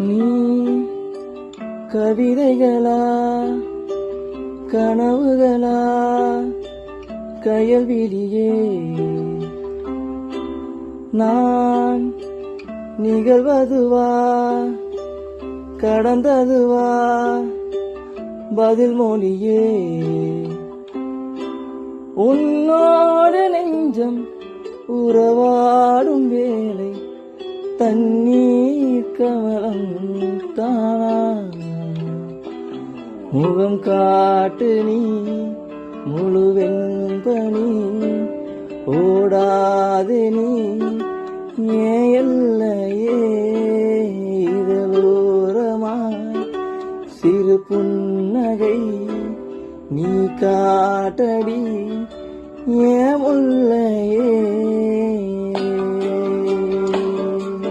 நீ கவிதைகளா கனவுகளா கயல்விழியே நான் நிகழ்வதுவா கடந்ததுவா பதில் மொழியே உன்னோடு நெஞ்சம் உறவாடும் வேலை தண்ணீர் கமலம் தானா முகம் காட்டு நீ முழுவென்பனி ஓடாதே நீ